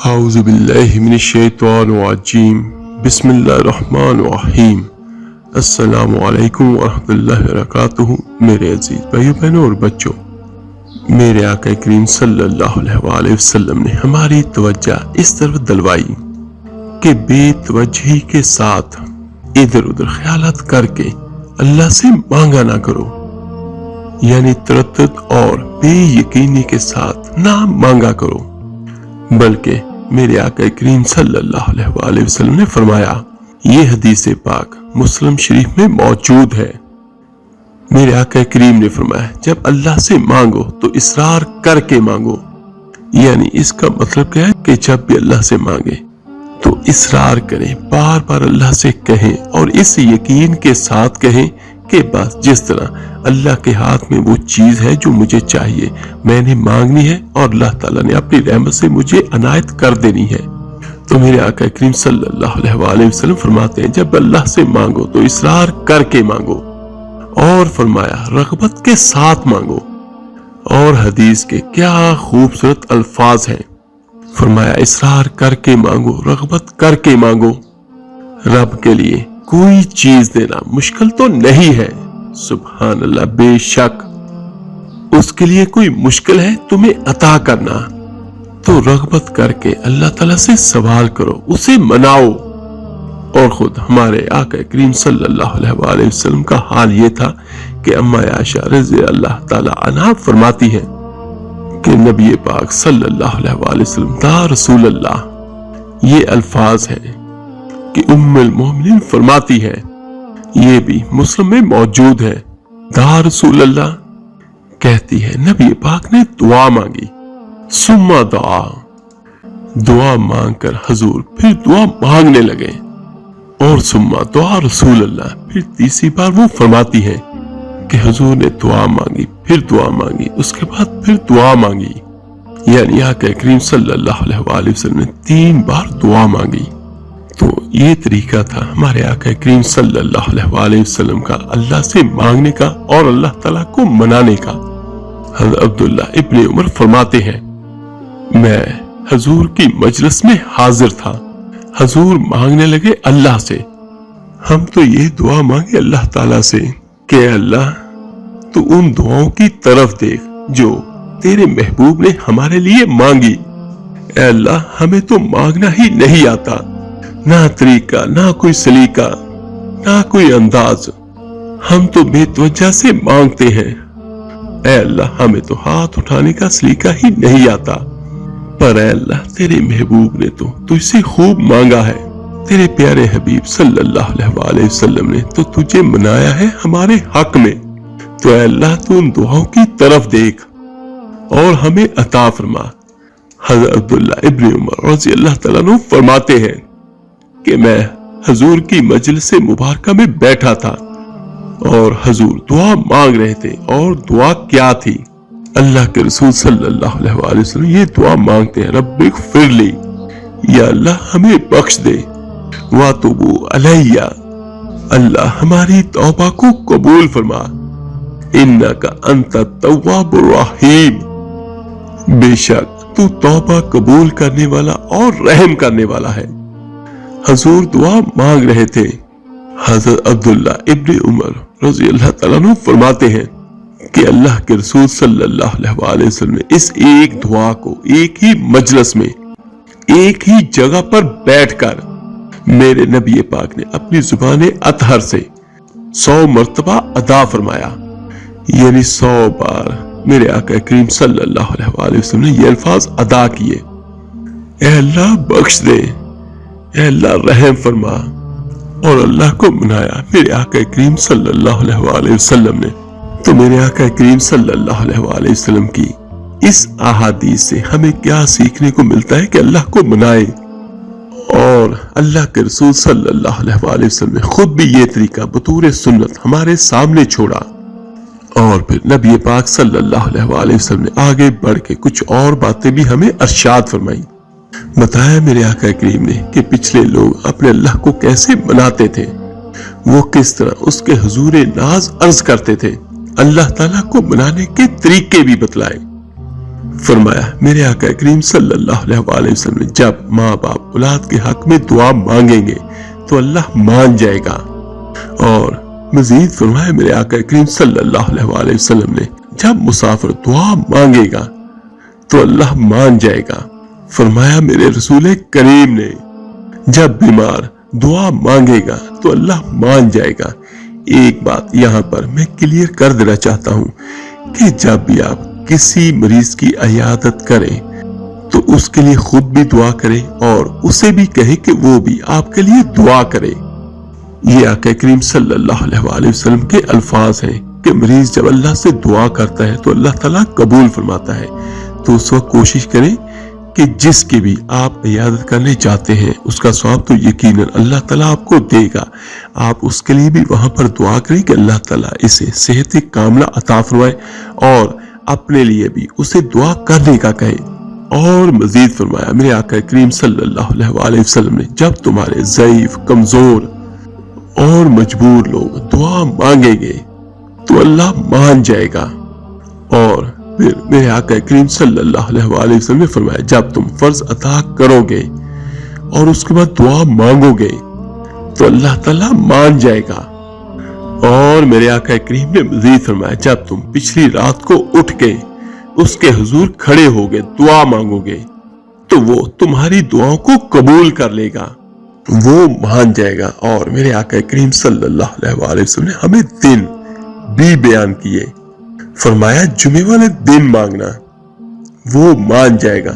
اعوذ باللہ من الشیطان الرجیم بسم اللہ الرحمن الرحیم السلام علیکم ورحمۃ اللہ وبرکاتہ۔ میرے عزیز بھائیو بہنوں اور بچوں، میرے آقا کریم صلی اللہ علیہ وآلہ وسلم نے ہماری توجہ اس طرف دلوائی کہ بے توجہی کے ساتھ ادھر ادھر خیالات کر کے اللہ سے مانگا نہ کرو، یعنی تردد اور بے یقینی کے ساتھ نہ مانگا کرو، بلکہ میرے آقا کریم صلی اللہ علیہ وآلہ وسلم نے فرمایا، یہ حدیث پاک مسلم شریف میں موجود ہے۔ میرے آقا کریم نے فرمایا، جب اللہ سے مانگو تو اصرار کر کے مانگو، یعنی اس کا مطلب کیا ہے کہ جب بھی اللہ سے مانگے تو اصرار کریں، بار بار اللہ سے کہیں اور اس یقین کے ساتھ کہیں کہ بس جس طرح اللہ کے ہاتھ میں وہ چیز ہے جو مجھے چاہیے، میں نے مانگنی ہے اور اللہ تعالیٰ نے اپنی رحمت سے مجھے عنایت کر دینی ہے۔ تو میرے آقا کریم صلی اللہ علیہ وآلہ وسلم فرماتے ہیں، جب اللہ سے مانگو تو اصرار کر کے مانگو، اور فرمایا رغبت کے ساتھ مانگو۔ اور حدیث کے کیا خوبصورت الفاظ ہیں، فرمایا اصرار کر کے مانگو، رغبت کر کے مانگو۔ رب کے لیے کوئی چیز دینا مشکل تو نہیں ہے، سبحان اللہ، بے شک اس کے لیے کوئی مشکل ہے تمہیں عطا کرنا، تو رغبت کر کے اللہ تعالیٰ سے سوال کرو، اسے مناؤ۔ اور خود ہمارے آقا کریم صلی اللہ علیہ وآلہ وسلم کا حال یہ تھا کہ اما عائشہ رضی اللہ تعالیٰ عنہا فرماتی ہیں کہ نبی پاک صلی اللہ علیہ وآلہ وسلم دا رسول اللہ، یہ الفاظ ہیں کہ ام المومنین فرماتی ہے، یہ بھی مسلم میں موجود ہے، دا رسول اللہ کہتی ہے نبی پاک نے دعا مانگی، ثم دعا مانگ کر حضور پھر دعا مانگنے لگے، اور ثم دعا رسول اللہ، پھر تیسری بار وہ فرماتی ہے کہ حضور نے دعا مانگی، پھر دعا مانگی، اس کے بعد پھر دعا مانگی، یعنی آقا کریم صلی اللہ علیہ وآلہ وسلم نے 3 بار دعا مانگی۔ تو یہ طریقہ تھا ہمارے آقا کریم صلی اللہ علیہ وآلہ وسلم کا اللہ سے مانگنے کا اور اللہ تعالیٰ کو منانے کا۔ حضرت عبداللہ ابن عمر فرماتے ہیں، میں حضور کی مجلس میں حاضر تھا، حضور مانگنے لگے اللہ سے، ہم تو یہ دعا مانگے اللہ تعالیٰ سے کہ اللہ تو ان دعاؤں کی طرف دیکھ جو تیرے محبوب نے ہمارے لیے مانگی، اے اللہ ہمیں تو مانگنا ہی نہیں آتا، نہ طریقہ، نہ کوئی سلیقہ، نہ کوئی انداز، ہم تو بے توجہ سے مانگتے ہیں، اے اللہ ہمیں تو ہاتھ اٹھانے کا سلیقہ ہی نہیں آتا، پر اے اللہ تیرے محبوب نے تو تجھ سے خوب مانگا ہے، تیرے پیارے حبیب صلی اللہ علیہ وآلہ وسلم نے تو تجھے منایا ہے ہمارے حق میں، تو اے اللہ تو ان دعاؤں کی طرف دیکھ اور ہمیں عطا فرما۔ حضرت عبداللہ ابن عمر رضی اللہ تعالیٰ عنہ فرماتے ہیں کہ میں حضور کی مجلس مبارکہ میں بیٹھا تھا اور حضور دعا مانگ رہے تھے، اور دعا کیا تھی، اللہ کے رسول صلی اللہ علیہ وآلہ وسلم یہ دعا مانگتے ہیں، رب اغفر لی، یا اللہ ہمیں بخش دے، واتوبوا علیہ، اللہ ہماری توبہ کو قبول فرما، انک انت التواب الرحیم، بے شک تو توبہ قبول کرنے والا اور رحم کرنے والا ہے۔ حضور دعا مانگ رہے تھے۔ حضرت عبداللہ ابن عمر رضی اللہ تعالیٰ عنہ فرماتے ہیں کہ اللہ کے رسول صلی اللہ علیہ وآلہ وسلم نے اس ایک دعا کو ایک ہی مجلس میں ایک ہی جگہ پر بیٹھ کر میرے نبی پاک نے اپنی زبان اطہر سے 100 مرتبہ ادا فرمایا، یعنی 100 بار میرے آقا کریم صلی اللہ علیہ وآلہ وسلم نے یہ الفاظ ادا کیے، اے اللہ بخش دے، اے اللہ رحم فرما، اور اللہ کو منایا میرے آقا کریم صلی اللہ علیہ وآلہ وسلم نے۔ تو میرے آقا کریم صلی اللہ علیہ وآلہ وسلم کی اس احادیث سے ہمیں کیا سیکھنے کو ملتا ہے کہ اللہ کو منائے، اور اللہ کے رسول صلی اللہ علیہ وآلہ وسلم نے خود بھی یہ طریقہ بطور سنت ہمارے سامنے چھوڑا، اور پھر نبی پاک صلی اللہ علیہ وآلہ وسلم نے آگے بڑھ کے کچھ اور باتیں بھی ہمیں ارشاد فرمائی، بتایا میرے آقا کریم نے کہ پچھلے لوگ اپنے اللہ کو کیسے مناتے تھے، وہ کس طرح اس کے حضور ناز عرض کرتے تھے، اللہ تعالیٰ کو منانے کے طریقے بھی بتلائے۔ فرمایا میرے آقا کریم صلی اللہ علیہ وسلم نے جب ماں باپ اولاد کے حق میں دعا مانگیں گے تو اللہ مان جائے گا، اور مزید فرمایا میرے آقا کریم صلی اللہ علیہ وسلم نے جب مسافر دعا مانگے گا تو اللہ مان جائے گا۔ فرمایا میرے رسول کریم نے جب بیمار دعا مانگے گا تو اللہ مان جائے گا۔ ایک بات یہاں پر میں کلیئر کر دینا چاہتا ہوں کہ جب بھی آپ کسی مریض کی عیادت کریں تو اس کے لیے خود بھی دعا کریں اور اسے بھی کہیں کہ وہ بھی آپ کے لیے دعا کرے۔ یہ آقا کریم صلی اللہ علیہ وسلم کے الفاظ ہیں کہ مریض جب اللہ سے دعا کرتا ہے تو اللہ تعالیٰ قبول فرماتا ہے۔ تو اس وقت کوشش کریں کہ جس کی بھی آپ عیادت کرنے جاتے ہیں اس کا ثواب تو یقیناً اللہ تعالیٰ آپ کو دے گا۔ آپ اس کے لیے بھی وہاں پر دعا کریں کہ اللہ تعالیٰ اسے صحت کاملہ عطا فرمائے، اور اپنے لیے بھی اسے دعا کرنے کا کہے۔ اور مزید فرمایا میرے آقا کریم صلی اللہ علیہ وسلم نے جب تمہارے ضعیف، کمزور اور مجبور لوگ دعا مانگیں گے تو اللہ مان جائے گا۔ اور پھر میرے آقا کریم صلی اللہ علیہ وسلم نے فرمایا جب تم فرض ادا کرو گے اور اس کے بعد دعا مانگو گے تو اللہ تعالیٰ مان جائے گا۔ اور میرے آقا کریم نے مزید فرمایا جب تم پچھلی رات کو اٹھ کے اس کے حضور کھڑے ہوگے دعا مانگو گے تو وہ تمہاری دعاؤں کو قبول کر لے گا، وہ مان جائے گا۔ اور میرے آقا کریم صلی اللہ علیہ وسلم نے ہمیں دن بھی بیان کیے۔ فرمایا جمعے والے دن مانگنا وہ مان جائے گا،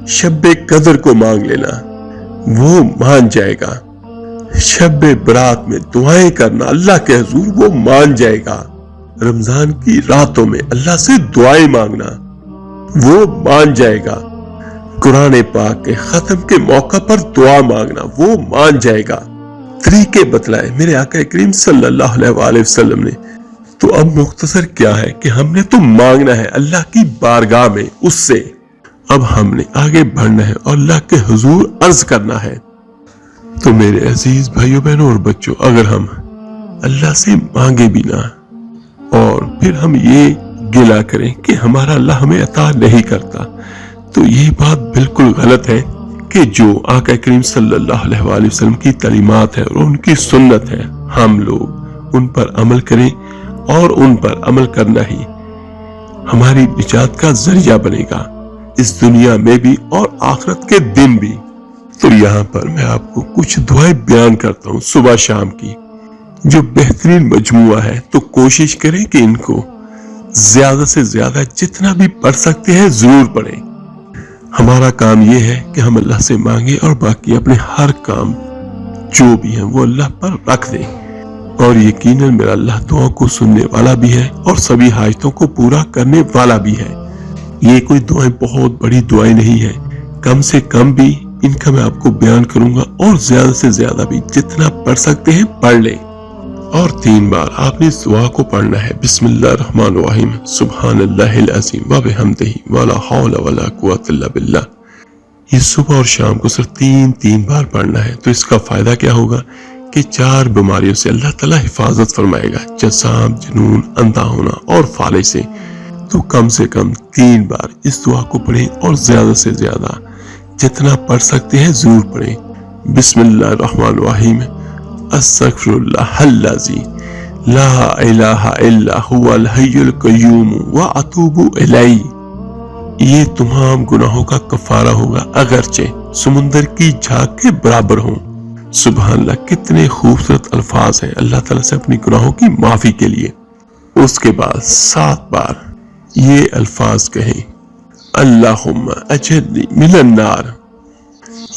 شب قدر کو مانگ لینا وہ مان جائے گا، شب برات میں دعائیں کرنا اللہ کے حضور وہ مان جائے گا، رمضان کی راتوں میں اللہ سے دعائیں مانگنا وہ مان جائے گا، قرآن پاک کے ختم کے موقع پر دعا مانگنا وہ مان جائے گا۔ طریقے بتلائے میرے آقا کریم صلی اللہ علیہ وسلم نے۔ تو اب مختصر کیا ہے کہ ہم نے تو مانگنا ہے اللہ کی بارگاہ میں اس سے، اب ہم نے آگے بڑھنا ہے اور اللہ کے حضور عرض کرنا ہے۔ تو میرے عزیز بھائیوں بہنوں اور بچوں، اگر ہم اللہ سے مانگے بھی نہ اور پھر ہم یہ گلہ کریں کہ ہمارا اللہ ہمیں عطا نہیں کرتا، تو یہ بات بالکل غلط ہے کہ جو آقا کریم صلی اللہ علیہ وسلم کی تعلیمات ہے اور ان کی سنت ہے ہم لوگ ان پر عمل کریں، اور ان پر عمل کرنا ہی ہماری نجات کا ذریعہ بنے گا اس دنیا میں بھی اور آخرت کے دن بھی۔ تو یہاں پر میں آپ کو کچھ دعائیں بیان کرتا ہوں صبح شام کی جو بہترین مجموعہ ہے، تو کوشش کریں کہ ان کو زیادہ سے زیادہ جتنا بھی پڑھ سکتے ہیں ضرور پڑھیں۔ ہمارا کام یہ ہے کہ ہم اللہ سے مانگیں اور باقی اپنے ہر کام جو بھی ہیں وہ اللہ پر رکھ دیں، اور یقیناً میرا اللہ دعاؤں کو سننے والا بھی ہے اور سبھی حاجتوں کو پورا کرنے والا بھی ہے۔ یہ کوئی دعائیں بہت بڑی دعائیں نہیں ہے، کم سے کم بھی ان کا میں آپ کو بیان کروں گا، اور زیادہ سے زیادہ بھی جتنا پڑھ سکتے ہیں پڑھ لیں۔ اور 3 بار آپ نے اس دعا کو پڑھنا ہے، بسم اللہ الرحمن الرحیم، سبحان اللہ العظیم وبحمدہ ولا حول ولا قوۃ الا باللہ۔ یہ صبح اور شام کو صرف 3 بار پڑھنا ہے۔ تو اس کا فائدہ کیا ہوگا کہ 4 بیماریوں سے اللہ تعالیٰ حفاظت فرمائے گا، جذام، جنون، اندھا ہونا اور فالج سے۔ تو کم سے کم 3 بار اس دعا کو پڑھیں، اور زیادہ سے زیادہ جتنا پڑھ سکتے ہیں ضرور پڑھیں۔ بسم اللہ الرحمن الرحیم، استغفر اللہ الذی لا الہ الا هو الحی القیوم واتوب الیہ۔ یہ تمام گناہوں کا کفارہ ہوگا اگرچہ سمندر کی جھاگ کے برابر ہوں۔ سبحان اللہ، کتنے خوبصورت الفاظ ہیں اللہ تعالیٰ سے اپنی گناہوں کی معافی کے لیے۔ اس کے بعد 7 بار یہ الفاظ کہیں، اللہم اجرنی من النار۔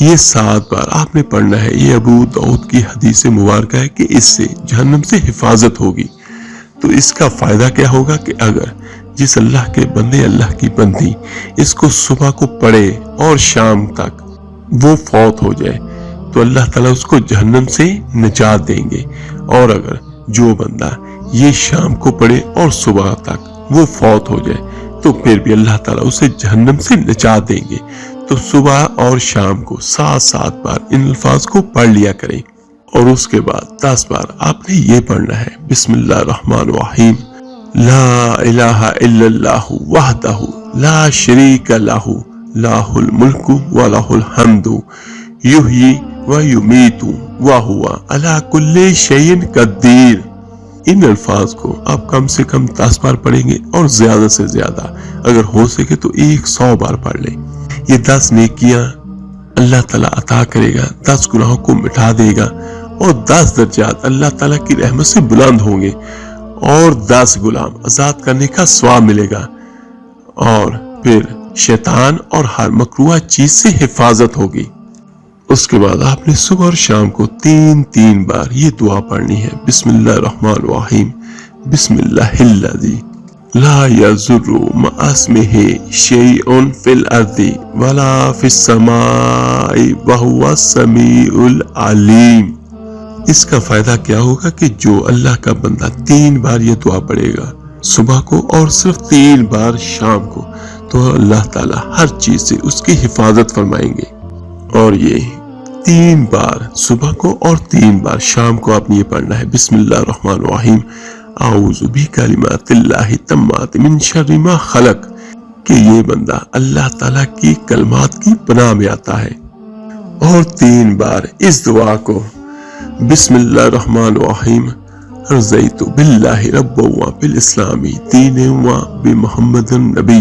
یہ 7 بار آپ نے پڑھنا ہے۔ یہ ابو داؤد کی حدیث مبارکہ ہے کہ اس سے جہنم سے حفاظت ہوگی۔ تو اس کا فائدہ کیا ہوگا کہ اگر جس اللہ کے بندے، اللہ کی بندی اس کو صبح کو پڑھے اور شام تک وہ فوت ہو جائے تو اللہ تعالیٰ اس کو جہنم سے نجات دیں گے، اور اگر جو بندہ یہ شام کو پڑھے اور صبح تک وہ فوت ہو جائے تو پھر بھی اللہ تعالیٰ اسے جہنم سے نجات دیں گے۔ تو صبح اور شام کو 7 بار ان الفاظ کو پڑھ لیا کریں، اور اس کے بعد 10 بار آپ نے یہ پڑھنا ہے، بسم اللہ الرحمن الرحیم، لا الہ الا اللہ وحدہ لا شریک لہ لہ الملک و لہ الحمد یحیی و یمیت وہو علی کل شیء قدیر۔ ان الفاظ کو آپ کم سے کم 10 بار پڑھیں گے اور زیادہ سے زیادہ اگر ہو سکے تو 100 بار پڑھ لیں۔ یہ 10 نیکیاں اللہ تعالیٰ عطا کرے گا، 10 گناہوں کو مٹا دے گا اور 10 درجات اللہ تعالیٰ کی رحمت سے بلند ہوں گے اور 10 غلام آزاد کرنے کا ثواب ملے گا، اور پھر شیطان اور ہر مکروہ چیز سے حفاظت ہوگی۔ اس کے بعد آپ نے صبح اور شام کو 3 بار یہ دعا پڑھنی ہے، بسم اللہ الرحمن الرحیم، بسم اللہ الذی لا یضر مع اسمہ شیء فی الارض ولا فی السماء وہو السمیع العلیم۔ اس کا فائدہ کیا ہوگا کہ جو اللہ کا بندہ 3 بار یہ دعا پڑھے گا صبح کو اور صرف 3 بار شام کو، تو اللہ تعالیٰ ہر چیز سے اس کی حفاظت فرمائیں گے۔ اور یہ 3 بار صبح کو اور 3 بار شام کو آپ نے یہ پڑھنا ہے، بسم اللہ الرحمن الرحیم اعوذ بکلمات اللہ التامات من شر ما خلق، کہ یہ بندہ اللہ تعالیٰ کی کلمات کی پناہ میں آتا ہے۔ اور 3 بار اس دعا کو بسم اللہ الرحمن الرحیم رضیت باللہ رب و بالاسلام دین و بمحمد نبی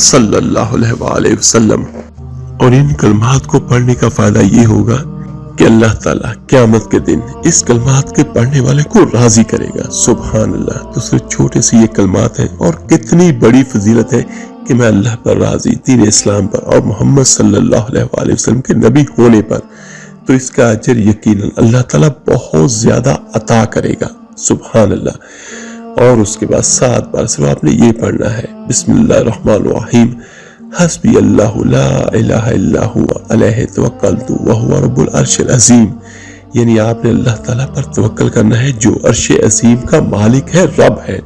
صلی اللہ علیہ وآلہ وسلم۔ اور ان کلمات کو پڑھنے کا فائدہ یہ ہوگا کہ اللہ تعالیٰ قیامت کے دن اس کلمات کے پڑھنے والے کو راضی کرے گا۔ سبحان اللہ، تو صرف چھوٹے سے یہ کلمات ہیں اور کتنی بڑی فضیلت ہے کہ میں اللہ پر راضی، دین اسلام پر اور محمد صلی اللہ علیہ وآلہ وسلم کے نبی ہونے پر، تو اس کا اجر یقیناً اللہ تعالیٰ بہت زیادہ عطا کرے گا۔ سبحان اللہ۔ اور اس کے بعد 7 بار صرف آپ نے یہ پڑھنا ہے، بسم اللہ الرحمن الرحیم حسبی اللہ لا الہ الا ہوا علیہ توکلت وہو رب العرش العظیم، یعنی آپ نے اللہ تعالیٰ پر توکل کرنا ہے جو عرش عظیم کا مالک ہے، رب ہے۔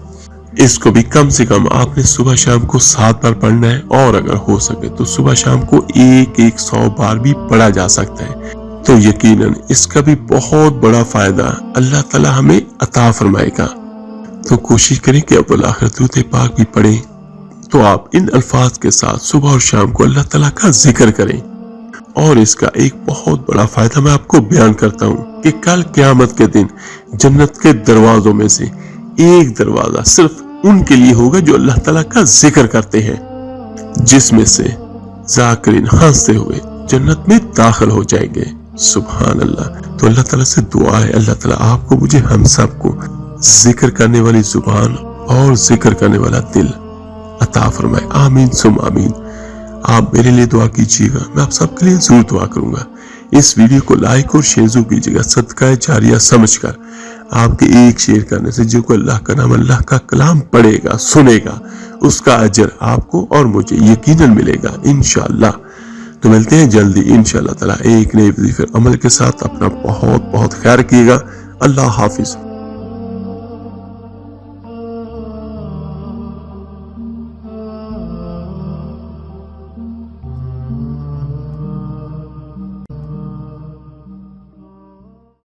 اس کو بھی کم سے کم آپ نے صبح شام کو 7 بار پڑھنا ہے، اور اگر ہو سکے تو صبح شام کو 100 بار بھی پڑھا جا سکتا ہے، تو یقیناً اس کا بھی بہت بڑا فائدہ اللہ تعالیٰ ہمیں عطا فرمائے گا۔ تو کوشش کریں کہ اول آخر درود پاک بھی پڑھیں، تو آپ ان الفاظ کے ساتھ صبح اور شام کو اللہ تعالیٰ کا ذکر کریں۔ اور اس کا ایک بہت بڑا فائدہ میں آپ کو بیان کرتا ہوں کہ کل قیامت کے دن جنت کے دروازوں میں سے ایک دروازہ صرف ان کے لیے ہوگا جو اللہ تعالیٰ کا ذکر کرتے ہیں، جس میں سے ذاکرین ہنستے ہوئے جنت میں داخل ہو جائیں گے۔ سبحان اللہ۔ تو اللہ تعالیٰ سے دعا ہے اللہ تعالیٰ آپ کو، مجھے، ہم سب کو ذکر کرنے والی زبان اور ذکر کرنے والا دل عطا فرمائے۔ آمین ثم آمین۔ آپ میرے لیے دعا کیجیے گا، میں آپ سب کے لیے ضرور دعا کروں گا۔ اس ویڈیو کو لائک اور شیئر ضرور کیجیے گا، صدقہ جاریہ سمجھ کر۔ آپ کے ایک شیئر کرنے سے جو کوئی اللہ کا نام، اللہ کا کلام پڑھے گا، سنے گا، اس کا اجر آپ کو اور مجھے یقیناً ملے گا انشاءاللہ۔ تو ملتے ہیں جلدی انشاءاللہ تعالیٰ ایک نئے وظیفے عمل کے ساتھ۔ اپنا بہت بہت خیال رکھیے گا۔ اللہ حافظ۔